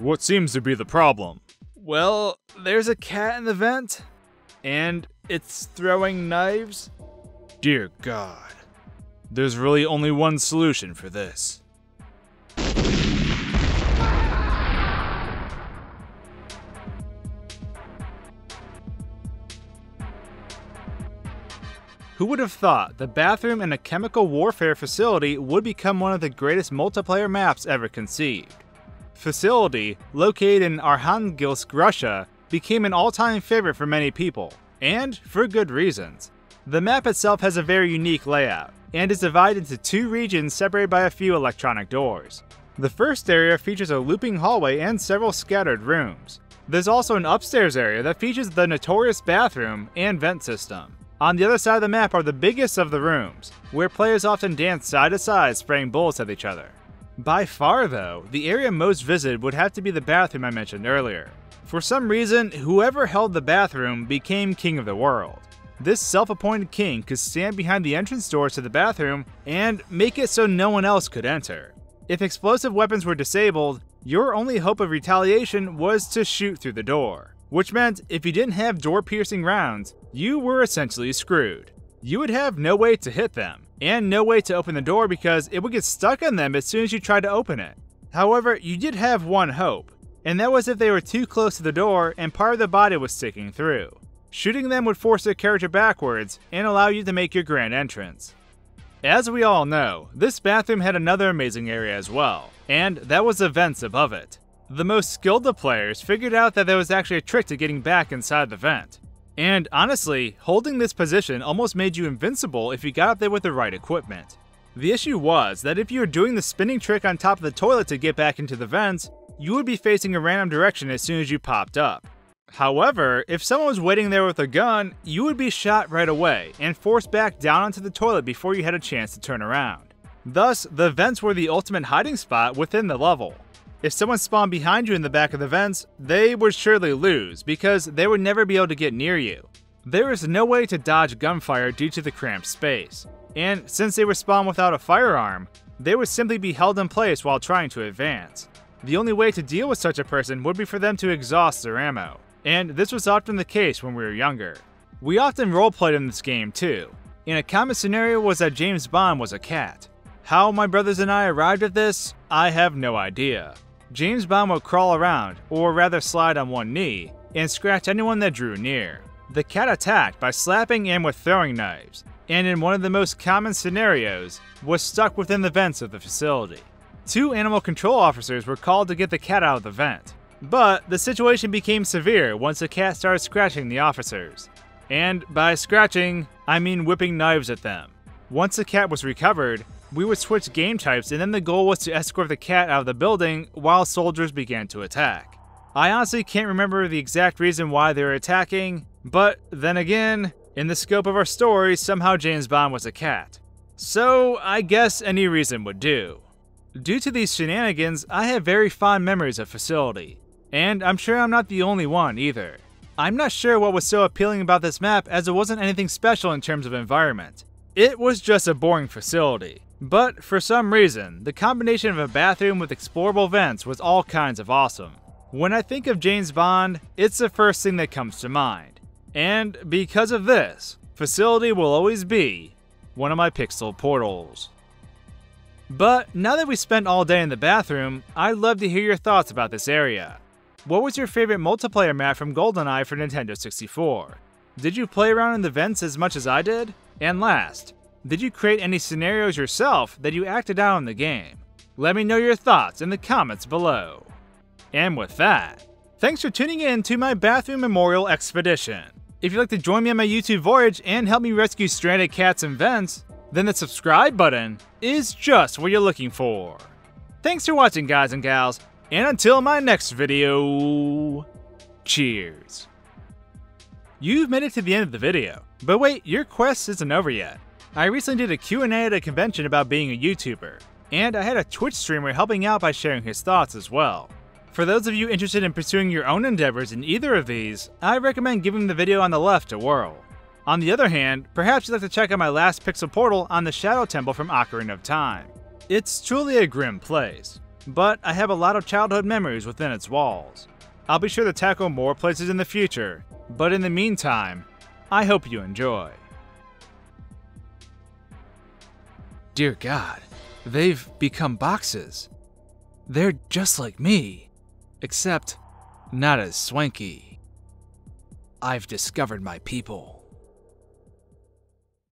What seems to be the problem? Well, there's a cat in the vent, and it's throwing knives. Dear God. There's really only one solution for this. Who would have thought the bathroom in a chemical warfare facility would become one of the greatest multiplayer maps ever conceived? Facility, located in Arkhangelsk, Russia, became an all-time favorite for many people, and for good reasons. The map itself has a very unique layout, and is divided into two regions separated by a few electronic doors. The first area features a looping hallway and several scattered rooms. There's also an upstairs area that features the notorious bathroom and vent system. On the other side of the map are the biggest of the rooms, where players often dance side to side spraying bullets at each other. By far though, the area most visited would have to be the bathroom I mentioned earlier. For some reason, whoever held the bathroom became king of the world. This self-appointed king could stand behind the entrance doors to the bathroom and make it so no one else could enter. If explosive weapons were disabled, your only hope of retaliation was to shoot through the door, which meant if you didn't have door-piercing rounds, you were essentially screwed. You would have no way to hit them, and no way to open the door because it would get stuck on them as soon as you tried to open it. However, you did have one hope, and that was if they were too close to the door and part of the body was sticking through. Shooting them would force their character backwards and allow you to make your grand entrance. As we all know, this bathroom had another amazing area as well, and that was the vents above it. The most skilled of players figured out that there was actually a trick to getting back inside the vent. And honestly, holding this position almost made you invincible if you got up there with the right equipment. The issue was that if you were doing the spinning trick on top of the toilet to get back into the vents, you would be facing a random direction as soon as you popped up. However, if someone was waiting there with a gun, you would be shot right away and forced back down onto the toilet before you had a chance to turn around. Thus, the vents were the ultimate hiding spot within the level. If someone spawned behind you in the back of the vents, they would surely lose because they would never be able to get near you. There is no way to dodge gunfire due to the cramped space, and since they were spawned without a firearm, they would simply be held in place while trying to advance. The only way to deal with such a person would be for them to exhaust their ammo, and this was often the case when we were younger. We often roleplayed in this game too, and a common scenario was that James Bond was a cat. How my brothers and I arrived at this, I have no idea. James Bond would crawl around, or rather slide on one knee, and scratch anyone that drew near. The cat attacked by slapping and with throwing knives, and in one of the most common scenarios, was stuck within the vents of the facility. 2 animal control officers were called to get the cat out of the vent, but the situation became severe once the cat started scratching the officers. And by scratching, I mean whipping knives at them. Once the cat was recovered, we would switch game types and then the goal was to escort the cat out of the building while soldiers began to attack. I honestly can't remember the exact reason why they were attacking, but then again, in the scope of our story, somehow James Bond was a cat. So I guess any reason would do. Due to these shenanigans, I have very fond memories of Facility, and I'm sure I'm not the only one either. I'm not sure what was so appealing about this map as it wasn't anything special in terms of environment. It was just a boring facility. But for some reason, the combination of a bathroom with explorable vents was all kinds of awesome. When I think of James Bond, it's the first thing that comes to mind. And because of this, Facility will always be one of my pixel portals. But now that we spent all day in the bathroom, I'd love to hear your thoughts about this area. What was your favorite multiplayer map from GoldenEye for Nintendo 64? Did you play around in the vents as much as I did? And last, did you create any scenarios yourself that you acted out in the game? Let me know your thoughts in the comments below. And with that, thanks for tuning in to my bathroom memorial expedition. If you'd like to join me on my YouTube voyage and help me rescue stranded cats and vents, then the subscribe button is just what you're looking for. Thanks for watching, guys and gals, and until my next video, cheers. You've made it to the end of the video, but wait, your quest isn't over yet. I recently did a Q&A at a convention about being a YouTuber, and I had a Twitch streamer helping out by sharing his thoughts as well. For those of you interested in pursuing your own endeavors in either of these, I recommend giving the video on the left a whirl. On the other hand, perhaps you'd like to check out my last pixel portal on the Shadow Temple from Ocarina of Time. It's truly a grim place. but I have a lot of childhood memories within its walls. I'll be sure to tackle more places in the future, but in the meantime, I hope you enjoy. Dear God, they've become boxes. They're just like me, except not as swanky. I've discovered my people.